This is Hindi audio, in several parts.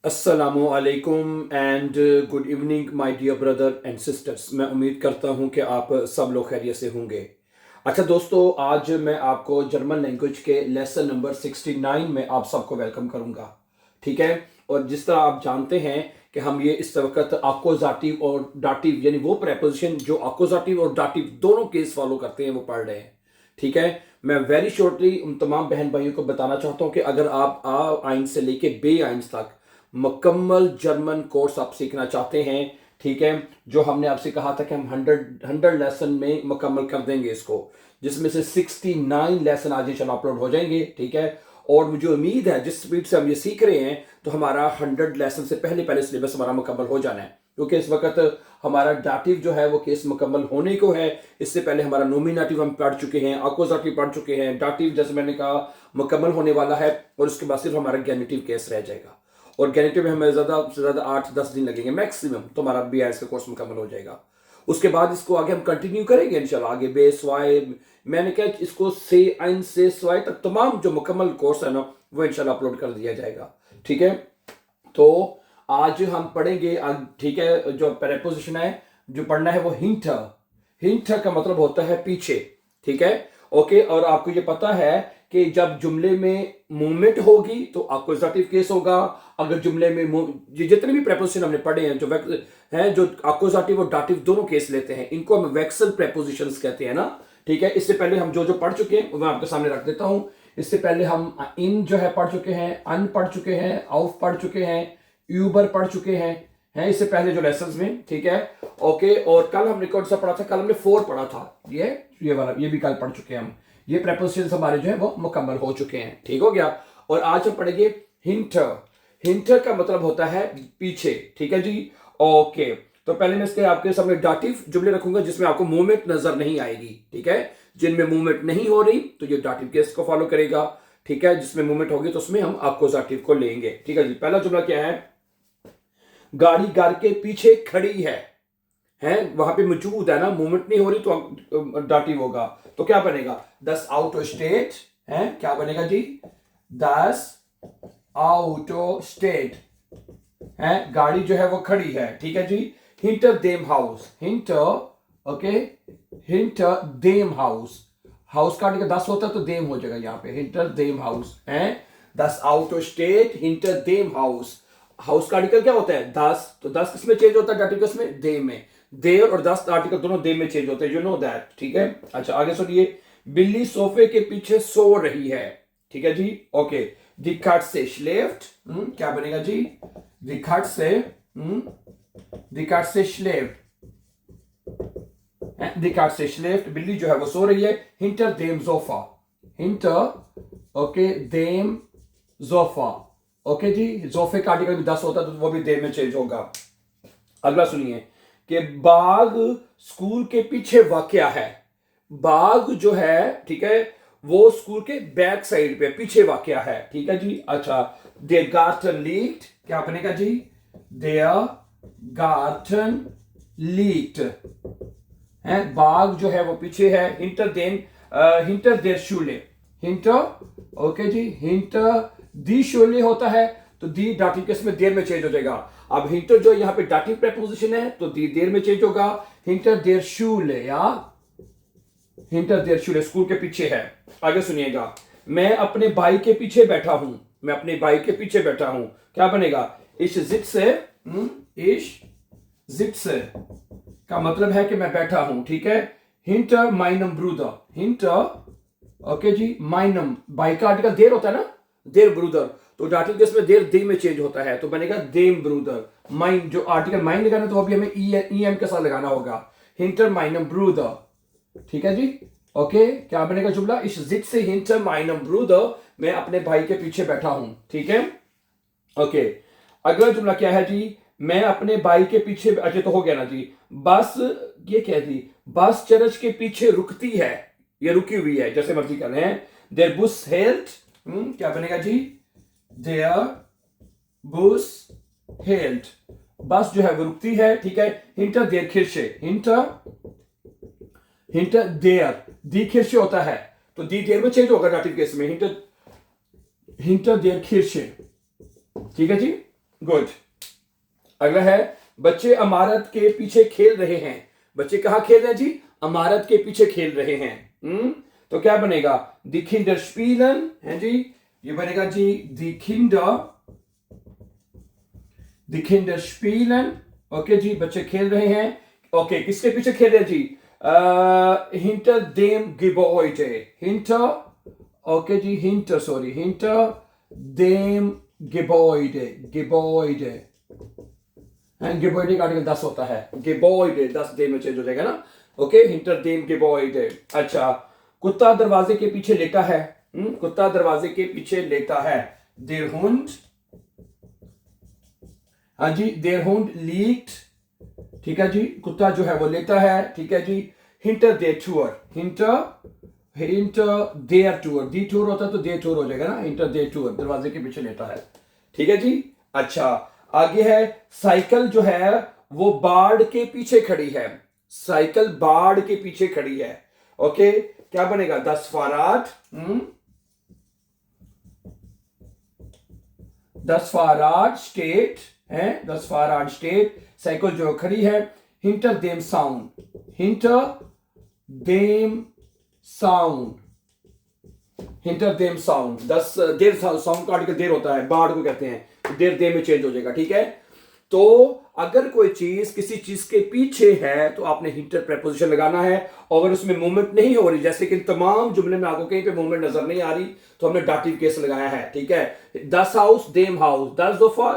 अस्सलामु अलैकुम and good evening my dear brother and sisters. मैं उम्मीद करता हूं कि आप सब लोग खैरियत से होंगे। अच्छा दोस्तों, आज मैं आपको जर्मन लैंग्वेज के लेसन नंबर 69 में आप सबको वेलकम करूंगा। ठीक है। और जिस तरह आप जानते हैं कि हम ये इस वक्त आकोजाटिव और डाटिव यानी वो प्रेपोजिशन जो आकोजाटिव और डाटिव दोनों केस फॉलो करते हैं वो पढ़ रहे हैं। ठीक है। मैं वेरी शॉर्टली उन तमाम बहन भाइयों को बताना चाहता हूं कि अगर आप आ आइन से लेके बे आइंस तक मुकम्मल जर्मन कोर्स आप सीखना चाहते हैं, ठीक है, जो हमने आपसे कहा था कि हम 100 लेसन में मुकम्मल कर देंगे इसको, जिसमें से 69 लेसन आज इंशाल्लाह अपलोड हो जाएंगे। ठीक है। और मुझे उम्मीद है जिस स्पीड से हम ये सीख रहे हैं तो हमारा 100 लेसन से पहले पहले सिलेबस हमारा मुकम्मल हो जाना है, क्योंकि इस वक्त हमारा डाटिव जो है वो केस मुकम्मल होने को है। इससे पहले हमारा नोमिनेटिव हम पढ़ चुके हैं, अकोजाटिव पढ़ चुके हैं, डाटिव जैसे मैंने कहा मुकम्मल होने वाला है, और उसके बाद सिर्फ हमारा गेनिटिव केस रह जाएगा। और गेनेटिव में हमें ज़्यादा से ज़्यादा 8-10 दिन लगेंगे मैक्सिमम, तो हमारा BIS का कोर्स मुकम्मल हो जाएगा। उसके बाद इसको आगे हम कंटिन्यू करेंगे इंशाल्लाह। आगे बेस वाई मैंने क्या इसको से आइन से स्वाई तक तमाम जो मुकम्मल कोर्स है ना वो इंशाल्लाह अपलोड कर दिया जाएगा। ठीक है। तो आज हम पढ़ेंगे ठीक है, जो प्रेपोजिशन है जो पढ़ना है वो हिंटर। हिंटर का मतलब होता है पीछे। ठीक है। ओके। और आपको ये पता है कि जब जुमले में मूवमेंट होगी तो अक्यूजेटिव केस होगा। अगर जुमले में जितने भी प्रेपोजिशन हमने पढ़े हैं जो अक्यूजेटिव और डाटिव दोनों केस लेते हैं, इनको हम वेक्सल प्रेपोजिशंस कहते हैं ना। ठीक है। इससे पहले हम जो जो पढ़ चुके हैं वो मैं आपके सामने रख देता हूं। इससे पहले हम इन जो है पढ़ चुके हैं, अन पढ़ चुके हैं, आउफ पढ़ चुके हैं, यूबर पढ़ चुके हैं इससे पहले जो लेसन में। ठीक है। ओके। और कल हमने कौन सा पढ़ा था? कल हमने 4 पढ़ा था। ये वाला ये भी कल पढ़ चुके हैं हम। ये प्रेपोजिशंस हमारे जो है वो मुकम्मल हो चुके हैं। ठीक हो गया। और आज हम पढ़ेंगे हिंटर। हिंटर का मतलब होता है पीछे। ठीक है जी। ओके। तो पहले मैं इसके आपके सामने डाटिव जुमले रखूंगा जिसमें आपको मूवमेंट नजर नहीं आएगी। ठीक है। जिनमें मूवमेंट नहीं हो रही तो ये डाटिव केस को फॉलो करेगा। ठीक है। जिसमें मूवमेंट होगी तो उसमें हम अक्यूजेटिव को लेंगे। ठीक है जी। पहला जुमला क्या है? गाड़ी घर के पीछे खड़ी है वहां पे मौजूद है ना, मूवमेंट नहीं हो रही तो डाटिव होगा। तो क्या बनेगा? दस आउटो स्टेट है। क्या बनेगा जी? दस आउटो स्टेट है, गाड़ी जो है वो खड़ी है। ठीक है जी। हिंटर देम हाउस। हिंटर ओके, हिंटर देम हाउस। हाउस का आर्टिकल 10 होता है तो देम हो जाएगा यहाँ पे। हिंटर देम हाउस है। दस आउटो स्टेट हिंटर देम हाउस। हाउस का आर्टिकल क्या होता है? 10। तो 10 किस में चेंज होता है? डार्टिकल में, दे में। देर और 10 आर्टिकल दोनों दे में चेंज होते हैं, यू नो दैट। ठीक है। अच्छा आगे सुनिए। बिल्ली सोफे के पीछे सो रही है। ठीक है जी। ओके। दी कट से श्लेफ्ट। क्या बनेगा जी? दी कट से दी कट से श्लेफ्ट। दी कट से श्लेफ्ट, बिल्ली जो है वो सो रही है। हिंटर देम जोफा। हिंटर ओके देम जोफा। ओके जी। जोफे का आर्टिकल भी 10 होता है तो वो भी देर में चेंज होगा। अगला सुनिए कि बाग स्कूल के पीछे वाकया है। बाग जो है, ठीक है, वो स्कूल के बैक साइड पे पीछे वाकया है। ठीक है जी। अच्छा। देयर गार्टन लीक्ड। क्या बनेगा जी? देयर गार्टन लीक्ड है, बाग जो है वो पीछे है। हिंटर देयर शूले। हिंटर ओके जी। हिंटर दी शोले होता है तो दी डाटिव केस में देर में चेंज हो जाएगा। अब हिंटर जो यहाँ पे डाटिव प्रेपोजिशन है तो दी देर में चेंज होगा। हिंटर देयर शूले या हिंटर देयर शूले, स्कूल के पीछे है। आगे सुनिएगा। मैं अपने भाई के पीछे बैठा हूं। मैं अपने भाई के पीछे बैठा हूं। क्या बनेगा? इश जिट से इश जिट से का मतलब है कि मैं बैठा हूं। ठीक है। हिंटर माइनम ब्रूदर। हिंटर ओके जी माइनम, बाई का आर्टिकल देर होता है ना, देर ब्रूदर, तो डार्टिकल केस में देर दे में चेंज होता है तो बनेगा देम ब्रूदर। माइन जो आर्टिकल माइन लगाना तो अभी हमें ई एम के साथ लगाना होगा। हिंटर माइनम ब्रूदर। ठीक है जी। ओके। क्या बनेगा जुमला? इस जिट से हिंटर माइनम ब्रूदर, मैं अपने भाई के पीछे बैठा हूं। ठीक है। ओके। अगला जुमला क्या है जी? मैं अपने भाई के पीछे, अच्छा तो हो गया ना जी। बस ये क्या थी? बस चर्च के पीछे रुकती है, ये रुकी हुई है, जैसे मर्जी कर रहे हैं। देर बुस हेल्थ। क्या बनेगा जी? देयर बुस हेल्थ, बस जो है वो रुकती है। ठीक है। हिंटर देर खिरशे। हिंटर देयर दी खिरशे होता है तो दी देर में चेंज होगा डाटिव केस में। हिंटर देर खिरशे। ठीक है जी। गुड। अगला है बच्चे इमारत के पीछे खेल रहे हैं। बच्चे कहाँ खेल रहे हैं जी? इमारत के पीछे खेल रहे हैं। तो क्या बनेगा? Die Kinder spielen है जी, ये बनेगा जी die Kinder spielen। ओके जी, बच्चे खेल रहे हैं। ओके, किसके पीछे खेल रहे हैं जी? hinter dem Gebäude, ओके जी, hinter dem Gebäude Gebäude का आर्टिकल 10 होता है, Gebäude 10 दे में चेंज हो जाएगा ना। Okay, hinter dem Gebäude। अच्छा, कुत्ता दरवाजे के पीछे लेटा है। कुत्ता दरवाजे के पीछे लेटा है, der Hund। हाँ जी, der Hund liegt। ठीक है जी, कुत्ता जो है वो लेटा है। ठीक है जी, hinter der Tür, hinter der Tür, die Tür होता है तो der Tür हो जाएगा ना, hinter der Tür, दरवाजे के पीछे लेटा है। ठीक है जी। अच्छा, आगे है साइकिल जो है वो बाड़ के पीछे खड़ी है। साइकिल बाड़ के पीछे खड़ी है। ओके, क्या बनेगा? Das Fahrrad, das Fahrrad steht है, das Fahrrad steht, साइकिल जो खड़ी है, hinter dem Zaun, hinter dem Zaun, hinter dem Zaun। 10 देर साउंड का आर्टिकल देर होता है, बाढ़ को कहते हैं, देर दे में चेंज हो जाएगा। ठीक है, तो अगर कोई चीज किसी चीज के पीछे है तो आपने हिंटर प्रेपोजिशन लगाना है। और अगर उसमें मूवमेंट नहीं हो रही, जैसे कि तमाम जुमले में आपको कहीं पे मूवमेंट नजर नहीं आ रही, तो हमने डाटिव केस लगाया है। ठीक है, das Haus dem Haus, das Sofa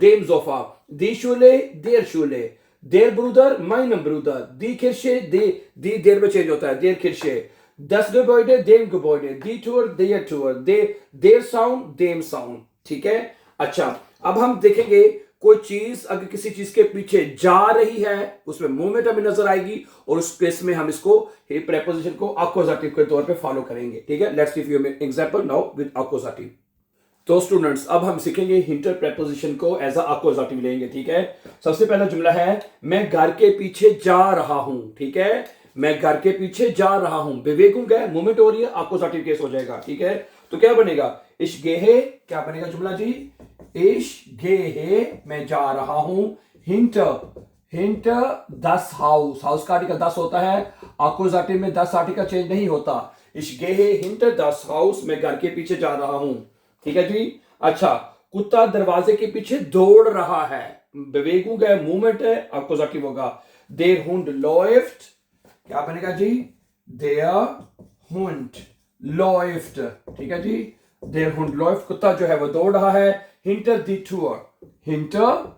dem Sofa, die Schule der Schule, der Bruder meinem Bruder, die Kirche die der में चेंज होता है, der Kirche, das Gebäude dem Gebäude, die Tour der Tour, der Sound dem Sound। ठीक है। अच्छा, अब हम देखेंगे कोई चीज अगर किसी चीज के पीछे जा रही है, उसमें मूवमेंट हमें नजर आएगी, और उस केस में हम इसको प्रेपोजिशन को अक्यूजेटिव के तौर पे फॉलो करेंगे। ठीक है, let's give you example now with accusative. तो स्टूडेंट्स, अब हम सीखेंगे हिंटर प्रेपोजिशन को एज अ अक्यूजेटिव लेंगे। ठीक है, सबसे पहला जुमला है मैं घर के पीछे जा रहा हूं। ठीक है, मैं घर के पीछे जा रहा हूं, बेवेगुंग है, मूवमेंट हो रही है, अक्यूजेटिव केस हो जाएगा। ठीक है, तो क्या बनेगा? इश गेहे, क्या बनेगा जुमला जी? इश गेहे, मैं जा रहा हूं, हिंटर दस हाउस, हाउस का आर्टिकल 10 होता है, अक्यूजेटिव में 10 आर्टिकल चेंज नहीं होता। इश गेहे हिंटर दस हाउस, मैं घर के पीछे जा रहा हूं। ठीक है जी। अच्छा, कुत्ता दरवाजे के पीछे दौड़ रहा है, बेवेगुंग है, मूवमेंट है, अक्यूजेटिव होगा। देर हुंड लॉफ्ट, क्या बनेगा जी? There Hund loft. ठीक है जी, देयर हुंड लॉफ्ट, कुत्ता जो है वो दौड़ रहा है। हिंटर दी टूर, हिंटर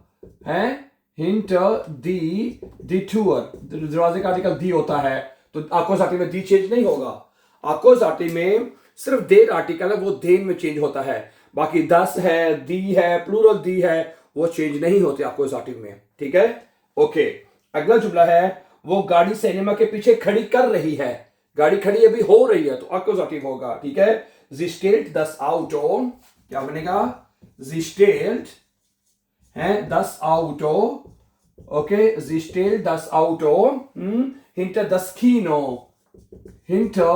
है, हिंटर दी टूर, दरवाजे का आर्टिकल दी होता है, तो अक्यूजेटिव में दी चेंज नहीं होगा। अक्यूजेटिव में सिर्फ देर आर्टिकल है, वो देन में चेंज होता है, बाकी 10 है, दी है, प्लूरल दी है, वो चेंज नहीं होते अक्यूजेटिव में। ठीक है, ओके। अगला जुमला है वो गाड़ी सिनेमा के पीछे खड़ी कर रही है। गाड़ी खड़ी अभी हो रही है, तो अक्यूजेटिव होगा। ठीक है, sie stellt das Auto, क्या बनेगा? sie stellt है das Auto, okay, sie stellt das Auto hinter das Kino, hinter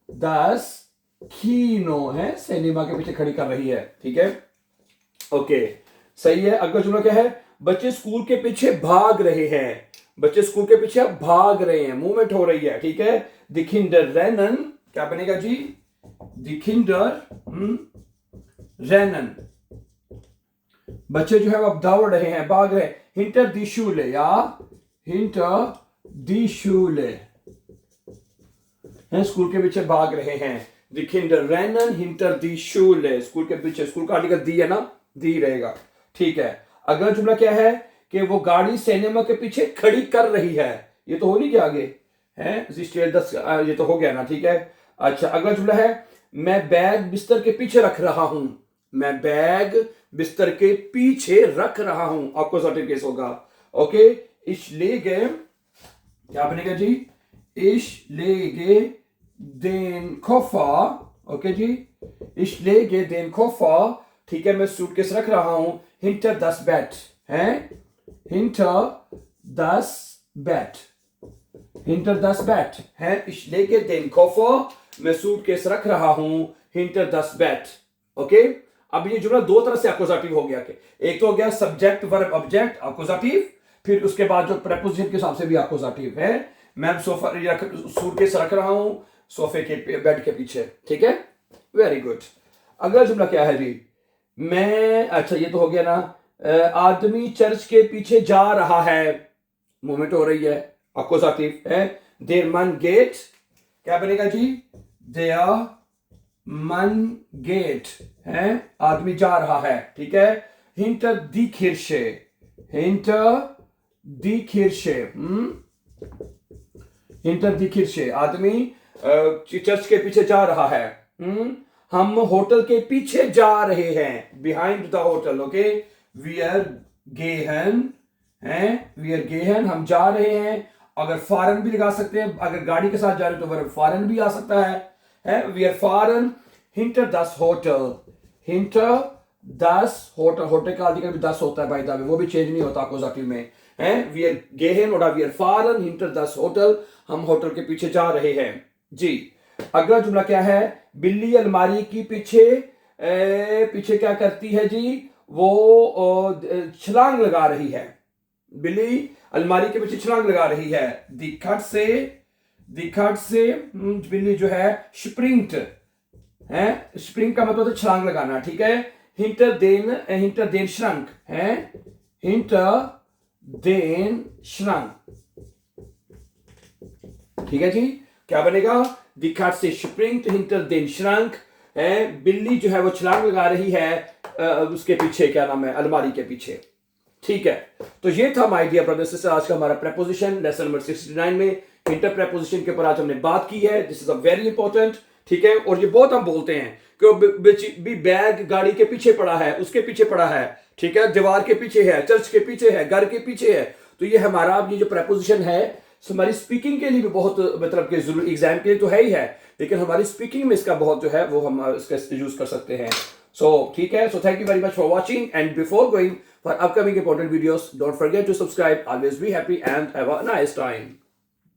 das Kino है, सिनेमा के पीछे खड़ी कर रही है। ठीक है, ओके, सही है। अगला जुमला क्या है? बच्चे स्कूल के पीछे भाग रहे हैं। बच्चे स्कूल के पीछे भाग रहे हैं, मूवमेंट हो रही है। ठीक है, die Kinder rennen, क्या बनेगा जी? die Kinder rennen, बच्चे जो है वो अब दौड़ रहे हैं, भाग रहे हैं। hinter die Schule, या hinter die Schule है, स्कूल के पीछे भाग रहे हैं। die Kinder rennen hinter die Schule, school के पीछे, स्कूल का आर्टिकल दी है ना, दी रहेगा। ठीक है, अगला जुमला क्या है कि वो गाड़ी सिनेमा के पीछे खड़ी कर रही है। ये तो हो नहीं गया आगे है, ये तो हो गया ना। ठीक है, अच्छा, अगला जुमला है मैं बैग बिस्तर के पीछे रख रहा हूं। मैं बैग बिस्तर के पीछे रख रहा हूं, अक्यूजेटिव केस होगा। ओके, ich lege, क्या बनेगा जी? ich lege den Koffer, okay जी, ich lege den Koffer, ठीक है, मैं सूटकेस रख रहा हूं, hinter das Bett है, hinter das Bett, hinter das Bett है, ich lege den Koffer, मैं सूटकेस रख रहा हूं, hinter das Bett। ओके, अब ये जुमला दो तरह से अक्यूजेटिव हो गया कि एक तो हो गया सब्जेक्ट वर्ब ऑब्जेक्ट अक्यूजेटिव, फिर उसके बाद जो प्रेपोजिशन के हिसाब से भी अक्यूजेटिव है। मैं सोफा सूटकेस रख रहा हूं सोफे के बेड के पीछे, ठीक है, वेरी गुड। अगला जुमला क्या है जी, मैं, अच्छा ये तो हो गया ना, आदमी चर्च के पीछे जा रहा है, मूवमेंट हो रही है, अक्यूजेटिव है। देयर मन गेट, क्या बनेगा जी, देयर मन गेट है, आदमी जा रहा है, ठीक है। हिंटर दी खिरशे, हिंटर दी खिरशे, हिंटर दी खिरशे, आदमी चर्च के पीछे जा रहा है। हम होटल के पीछे जा रहे हैं, बिहाइंड द होटल, ओके। वी आर गेहन है, वी आर गेहन, हम जा रहे हैं। अगर फॉरन भी लगा सकते हैं, अगर गाड़ी के साथ जा रहे हैं तो वर्ब फॉरन भी आ सकता है। वी आर फॉरन हिंटर दस होटल, हिंटर दस होटल, होटल का आर्टिकल भी 10 होता है भाई दावे, वो भी चेंज नहीं होता अक्यूजेटिव में है। वी आर गेहन और वी आर फॉरन हिंटर दस होटल, हम होटल के पीछे जा रहे हैं जी। अगला जुमला क्या है, बिल्ली अलमारी की पीछे क्या करती है जी, वो छलांग लगा रही है, बिल्ली अलमारी के पीछे छलांग लगा रही है। दिखट से बिल्ली जो है स्प्रिंट है, स्प्रिंग का मतलब तो छलांग लगाना, ठीक है। हिंटर देन श्रंक है, हिंटर देन श्रंक, ठीक है जी। क्या बनेगा, दिखट से स्प्रिंग हिंटर देन श्रंक है, बिल्ली जो है वो छलांग लगा रही है उसके पीछे, क्या नाम है, अलमारी के पीछे, ठीक है। तो ये था माय डियर ब्रदर्स सिस्टर आज का हमारा प्रेपोजिशन लेसन नंबर 69 में इंटर प्रेपोजिशन के ऊपर आज हमने बात की है। This is a very important, ठीक है। और ये बहुत हम बोलते हैं कि बैग गाड़ी के पीछे पड़ा है, उसके पीछे पड़ा है, ठीक है, दीवार के पीछे है, चर्च के पीछे है, घर के पीछे है। तो ये हमारा ये जो प्रेपोजिशन है हमारी स्पीकिंग के लिए भी बहुत, मतलब कि जरूरी, एग्जाम के लिए तो है ही है, लेकिन हमारी स्पीकिंग में इसका बहुत जो है वो हम इसका यूज कर सकते हैं। सो ठीक है, so thank you very much for watching and before going for upcoming important videos, don't forget to subscribe. Always be happy and have a nice time.